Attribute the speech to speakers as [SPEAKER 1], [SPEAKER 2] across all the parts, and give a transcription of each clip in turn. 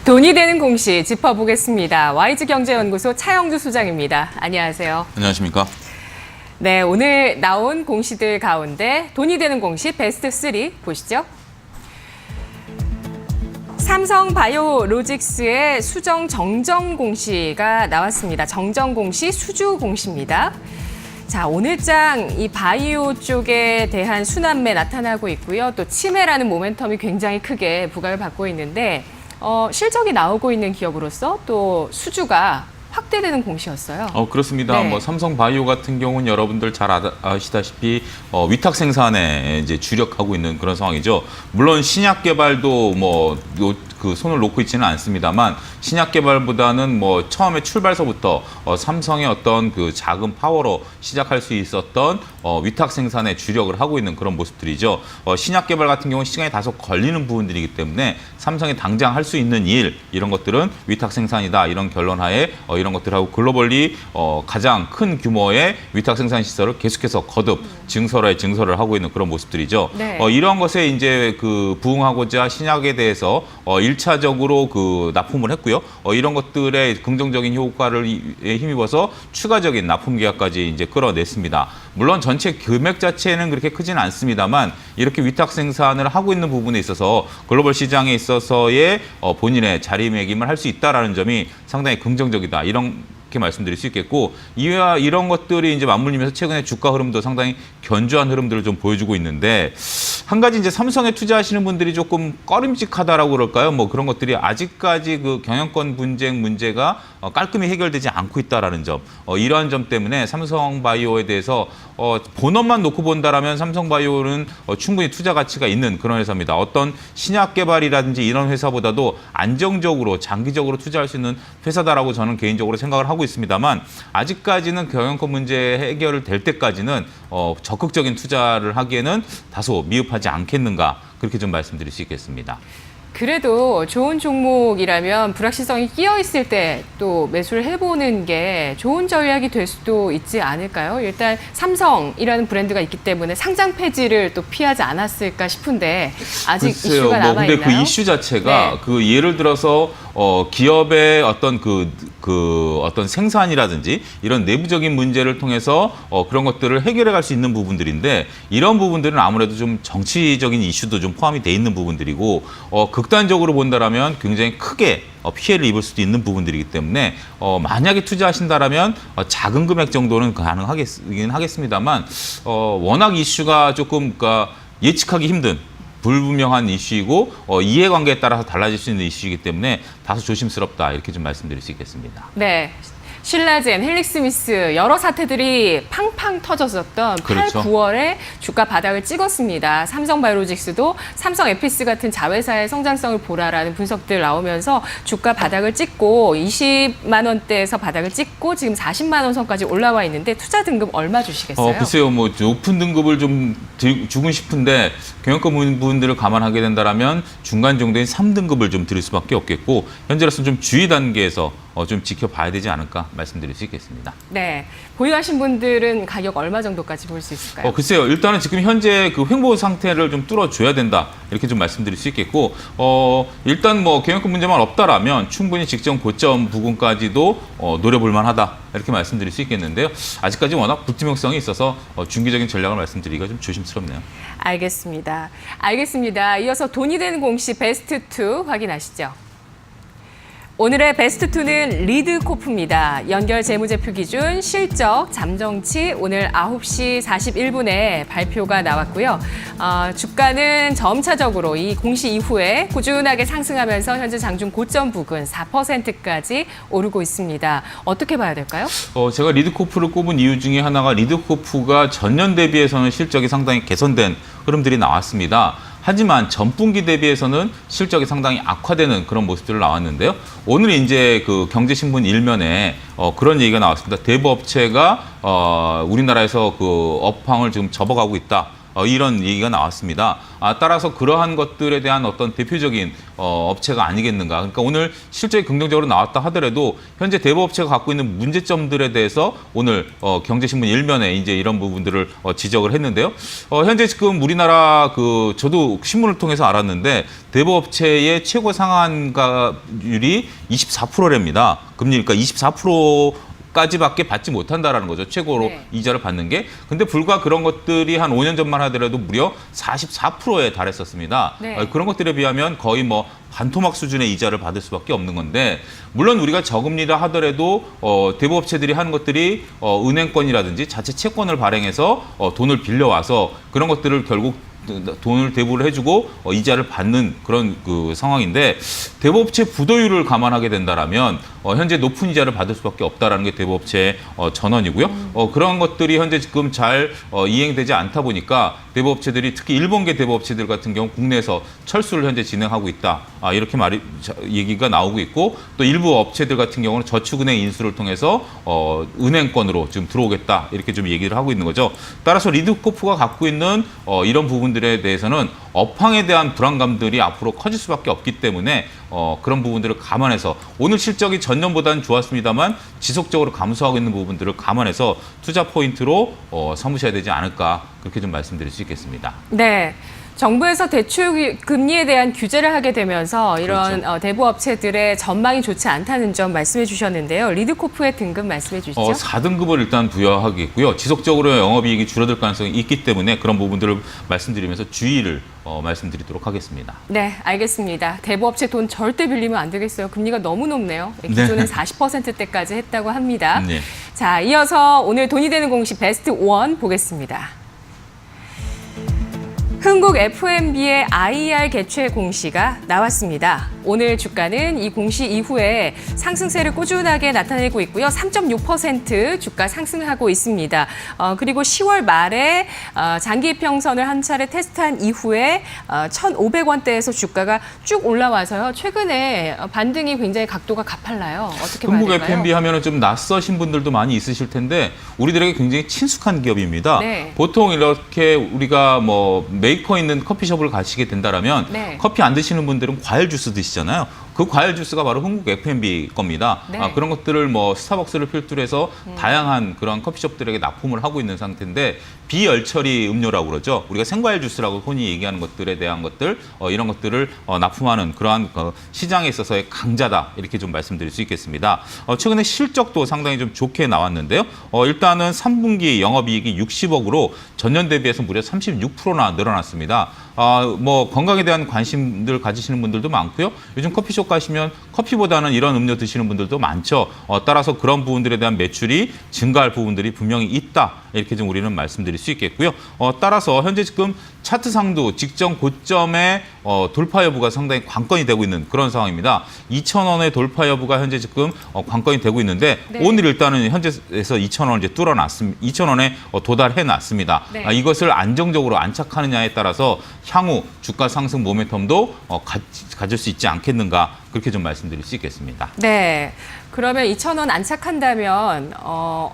[SPEAKER 1] 돈이 되는 공시 짚어보겠습니다. YG경제연구소 차영주 소장입니다. 안녕하세요.
[SPEAKER 2] 안녕하십니까?
[SPEAKER 1] 네, 오늘 나온 공시들 가운데 돈이 되는 공시 베스트 3 보시죠. 삼성바이오로직스의 수정 정정 공시가 나왔습니다. 정정 공시, 수주 공시입니다. 자, 오늘장 이 바이오 쪽에 대한 순환매 나타나고 있고요. 또 치매라는 모멘텀이 굉장히 크게 부각을 받고 있는데 실적이 나오고 있는 기업으로서 또 수주가 확대되는 공시였어요.
[SPEAKER 2] 그렇습니다.
[SPEAKER 1] 네.
[SPEAKER 2] 삼성바이오 같은 경우는 여러분들 잘 아시다시피 위탁 생산에 이제 주력하고 있는 그런 상황이죠. 물론 신약 개발도 그 손을 놓고 있지는 않습니다만 신약 개발보다는 처음에 출발서부터 삼성의 어떤 그 작은 파워로 시작할 수 있었던 위탁 생산에 주력을 하고 있는 그런 모습들이죠. 신약 개발 같은 경우는 시간이 다소 걸리는 부분들이기 때문에 삼성이 당장 할 수 있는 이런 것들은 위탁 생산이다 이런 결론하에 이런 것들하고 글로벌리 가장 큰 규모의 위탁 생산 시설을 계속해서 거듭 증설을 하고 있는 그런 모습들이죠.
[SPEAKER 1] 네.
[SPEAKER 2] 이런 것에 이제 부응하고자 신약에 대해서 1차적으로 납품을 했고요. 이런 것들의 긍정적인 효과를 힘입어서 추가적인 납품 계약까지 이제 끌어냈습니다. 물론 전체 금액 자체는 그렇게 크지는 않습니다만 이렇게 위탁 생산을 하고 있는 부분에 있어서 글로벌 시장에 있어서의 본인의 자리매김을 할 수 있다라는 점이 상당히 긍정적이다. 이렇게 말씀드릴 수 있겠고 이와 이런 것들이 이제 맞물리면서 최근에 주가 흐름도 상당히 견조한 흐름들을 좀 보여주고 있는데 한 가지 이제 삼성에 투자하시는 분들이 조금 꺼림칙하다라고 그럴까요? 그런 것들이 아직까지 그 경영권 분쟁 문제가 깔끔히 해결되지 않고 있다라는 점, 이러한 점 때문에 삼성바이오에 대해서 본업만 놓고 본다라면 삼성바이오는 충분히 투자 가치가 있는 그런 회사입니다. 어떤 신약 개발이라든지 이런 회사보다도 안정적으로 장기적으로 투자할 수 있는 회사다라고 저는 개인적으로 생각을 하고 있습니다만 아직까지는 경영권 문제 해결을 될 때까지는 적극적인 투자를 하기에는 다소 미흡하지 않겠는가 그렇게 좀 말씀드릴 수 있겠습니다.
[SPEAKER 1] 그래도 좋은 종목이라면 불확실성이 끼어 있을 때 또 매수를 해보는 게 좋은 전략이 될 수도 있지 않을까요? 일단 삼성이라는 브랜드가 있기 때문에 상장 폐지를 또 피하지 않았을까 싶은데 아직
[SPEAKER 2] 글쎄요,
[SPEAKER 1] 이슈가 남아 있나요?
[SPEAKER 2] 근데 그 이슈 자체가
[SPEAKER 1] 네.
[SPEAKER 2] 예를 들어서 기업의 어떤 어떤 생산이라든지 이런 내부적인 문제를 통해서 그런 것들을 해결해 갈 수 있는 부분들인데 이런 부분들은 아무래도 좀 정치적인 이슈도 좀 포함이 돼 있는 부분들이고 극단적으로 본다라면 굉장히 크게 피해를 입을 수도 있는 부분들이기 때문에 만약에 투자하신다라면 작은 금액 정도는 가능하긴 하겠습니다만 워낙 이슈가 조금 예측하기 힘든 불분명한 이슈이고 이해관계에 따라서 달라질 수 있는 이슈이기 때문에 다소 조심스럽다 이렇게 좀 말씀드릴 수 있겠습니다.
[SPEAKER 1] 네. 신라젠, 헬릭스미스 여러 사태들이 팡팡 터졌었던
[SPEAKER 2] 그렇죠.
[SPEAKER 1] 8, 9월에 주가 바닥을 찍었습니다. 삼성바이오로직스도 삼성 에피스 같은 자회사의 성장성을 보라라는 분석들 나오면서 주가 바닥을 찍고 20만 원대에서 바닥을 찍고 지금 40만 원 선까지 올라와 있는데 투자 등급 얼마 주시겠어요?
[SPEAKER 2] 글쎄요, 높은 등급을 좀 주고 싶은데 경영권 부분들을 감안하게 된다라면 중간 정도인 3등급을 좀 드릴 수밖에 없겠고 현재로서는 좀 주의 단계에서 좀 지켜봐야 되지 않을까 말씀드릴 수 있겠습니다.
[SPEAKER 1] 네, 보유하신 분들은 가격 얼마 정도까지 볼 수 있을까요?
[SPEAKER 2] 글쎄요. 일단은 지금 현재 그 횡보 상태를 좀 뚫어줘야 된다. 이렇게 좀 말씀드릴 수 있겠고, 일단 경영권 문제만 없다라면 충분히 직전 고점 부근까지도 노려볼 만하다. 이렇게 말씀드릴 수 있겠는데요. 아직까지 워낙 불투명성이 있어서 중기적인 전략을 말씀드리기가 좀 조심스럽네요.
[SPEAKER 1] 알겠습니다. 이어서 돈이 되는 공시 베스트 2 확인하시죠. 오늘의 베스트2는 리드코프입니다. 연결 재무제표 기준, 실적, 잠정치 오늘 9시 41분에 발표가 나왔고요. 주가는 점차적으로 이 공시 이후에 꾸준하게 상승하면서 현재 장중 고점 부근 4%까지 오르고 있습니다. 어떻게 봐야 될까요?
[SPEAKER 2] 제가 리드코프를 꼽은 이유 중에 하나가 리드코프가 전년 대비해서는 실적이 상당히 개선된 흐름들이 나왔습니다. 하지만 전분기 대비해서는 실적이 상당히 악화되는 그런 모습들을 나왔는데요. 오늘 이제 그 경제신문 일면에 그런 얘기가 나왔습니다. 대부업체가 우리나라에서 그 업황을 지금 접어가고 있다. 이런 얘기가 나왔습니다. 따라서 그러한 것들에 대한 어떤 대표적인 업체가 아니겠는가. 그러니까 오늘 실제 긍정적으로 나왔다 하더라도 현재 대부업체가 갖고 있는 문제점들에 대해서 오늘 경제신문 1면에 이제 이런 부분들을 지적을 했는데요. 현재 지금 우리나라 저도 신문을 통해서 알았는데 대부업체의 최고 상한가율이 24%랍니다. 금리 그러니까 24%까지밖에 받지 못한다라는 거죠. 최고로
[SPEAKER 1] 네.
[SPEAKER 2] 이자를 받는 게. 근데 불과 그런 것들이 한 5년 전만 하더라도 무려 44%에 달했었습니다.
[SPEAKER 1] 네.
[SPEAKER 2] 그런 것들에 비하면 거의 뭐 반토막 수준의 이자를 받을 수밖에 없는 건데 물론 우리가 저금리라 하더라도 대부업체들이 하는 것들이 은행권이라든지 자체 채권을 발행해서 돈을 빌려와서 그런 것들을 결국 돈을 대부를 해주고 이자를 받는 그런 상황인데 대부업체 부도율을 감안하게 된다라면 현재 높은 이자를 받을 수밖에 없다라는 게 대부업체의 전언이고요. 그런 것들이 현재 지금 잘 이행되지 않다 보니까 대부업체들이 특히 일본계 대부업체들 같은 경우 국내에서 철수를 현재 진행하고 있다. 이렇게 얘기가 나오고 있고 또 일부 업체들 같은 경우는 저축은행 인수를 통해서 은행권으로 지금 들어오겠다 이렇게 좀 얘기를 하고 있는 거죠. 따라서 리드코프가 갖고 있는 이런 부분들에 대해서는 업황에 대한 불안감들이 앞으로 커질 수밖에 없기 때문에 그런 부분들을 감안해서 오늘 실적이 전년보다는 좋았습니다만 지속적으로 감소하고 있는 부분들을 감안해서 투자 포인트로 삼으셔야 되지 않을까 그렇게 좀 말씀드릴 수 있겠습니다.
[SPEAKER 1] 네. 정부에서 대출 금리에 대한 규제를 하게 되면서 이런
[SPEAKER 2] 그렇죠.
[SPEAKER 1] 대부업체들의 전망이 좋지 않다는 점 말씀해 주셨는데요. 리드코프의 등급 말씀해 주시죠.
[SPEAKER 2] 4등급을 일단 부여하겠고요. 지속적으로 영업이익이 줄어들 가능성이 있기 때문에 그런 부분들을 말씀드리면서 주의를 말씀드리도록 하겠습니다.
[SPEAKER 1] 네, 알겠습니다. 대부업체 돈 절대 빌리면 안 되겠어요. 금리가 너무 높네요. 기존은 40%대까지 했다고 합니다.
[SPEAKER 2] 네.
[SPEAKER 1] 자, 이어서 오늘 돈이 되는 공시 베스트 1 보겠습니다. 흥국 F&B의 IR 개최 공시가 나왔습니다. 오늘 주가는 이 공시 이후에 상승세를 꾸준하게 나타내고 있고요. 3.6% 주가 상승하고 있습니다. 그리고 10월 말에 장기 평선을 한 차례 테스트한 이후에 1,500원대에서 주가가 쭉 올라와서요. 최근에 반등이 굉장히 각도가 가팔라요. 어떻게 봐야
[SPEAKER 2] 흥국
[SPEAKER 1] 될까요?
[SPEAKER 2] F&B 하면은 좀 낯서신 분들도 많이 있으실 텐데 우리들에게 굉장히 친숙한 기업입니다.
[SPEAKER 1] 네.
[SPEAKER 2] 보통 이렇게 우리가 메이커 있는 커피숍을 가시게 된다라면
[SPEAKER 1] 네.
[SPEAKER 2] 커피 안 드시는 분들은 과일 주스 드시잖아요. 그 과일 주스가 바로 흥국 F&B 겁니다.
[SPEAKER 1] 네.
[SPEAKER 2] 그런 것들을 스타벅스를 필두로 해서 다양한 그런 커피숍들에게 납품을 하고 있는 상태인데 비열처리 음료라고 그러죠. 우리가 생과일 주스라고 흔히 얘기하는 것들에 대한 것들 이런 것들을 납품하는 그러한 시장에 있어서의 강자다 이렇게 좀 말씀드릴 수 있겠습니다. 최근에 실적도 상당히 좀 좋게 나왔는데요. 일단은 3분기 영업이익이 60억으로 전년 대비해서 무려 36%나 늘어났습니다. 건강에 대한 관심들 가지시는 분들도 많고요. 요즘 커피숍 가시면 커피보다는 이런 음료 드시는 분들도 많죠. 따라서 그런 부분들에 대한 매출이 증가할 부분들이 분명히 있다. 이렇게 좀 우리는 말씀드릴 수 있겠고요. 따라서 현재 지금 차트상도 직전 고점의 돌파 여부가 상당히 관건이 되고 있는 그런 상황입니다. 2,000원의 돌파 여부가 현재 지금 관건이 되고 있는데
[SPEAKER 1] 네.
[SPEAKER 2] 오늘 일단은 현재에서 2,000원을 이제 뚫어놨습니다. 2,000원에 도달해 놨습니다.
[SPEAKER 1] 네.
[SPEAKER 2] 이것을 안정적으로 안착하느냐에 따라서 향후 주가 상승 모멘텀도 가질 수 있지 않겠는가 그렇게 좀 말씀드릴 수 있겠습니다.
[SPEAKER 1] 네. 그러면 2,000원 안착한다면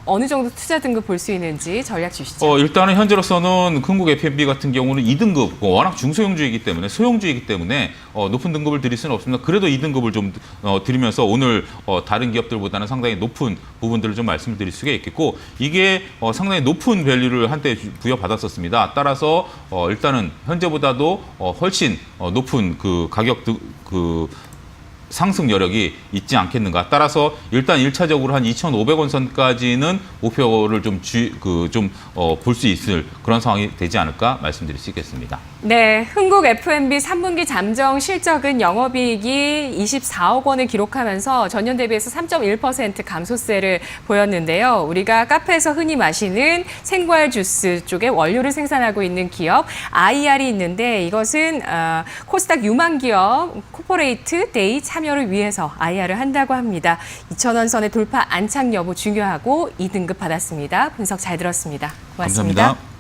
[SPEAKER 1] 어느 정도 투자 등급 볼 수 있는지 전략 주시죠.
[SPEAKER 2] 일단은 현재로서는 흥국 F&B 같은 경우는 2등급, 워낙 중소형주이기 때문에 소형주이기 때문에 높은 등급을 드릴 수는 없습니다. 그래도 2등급을 좀 드리면서 오늘 다른 기업들보다는 상당히 높은 부분들을 좀 말씀을 드릴 수가 있겠고 이게 상당히 높은 밸류를 한때 부여받았었습니다. 따라서 일단은 현재보다도 훨씬 높은 그 가격 상승 여력이 있지 않겠는가. 따라서 일단 1차적으로 한 2,500원 선까지는 목표를 좀 볼 수 있을 그런 상황이 되지 않을까 말씀드릴 수 있겠습니다.
[SPEAKER 1] 네, 흥국 F&B 3분기 잠정 실적은 영업이익이 24억 원을 기록하면서 전년 대비해서 3.1% 감소세를 보였는데요. 우리가 카페에서 흔히 마시는 생과일 주스 쪽에 원료를 생산하고 있는 기업 IR이 있는데 이것은 코스닥 유망 기업 코퍼레이트 데이 참여를 위해서 IR을 한다고 합니다. 2,000원 선의 돌파 안착 여부 중요하고 2등급 받았습니다. 분석 잘 들었습니다. 고맙습니다.
[SPEAKER 2] 감사합니다.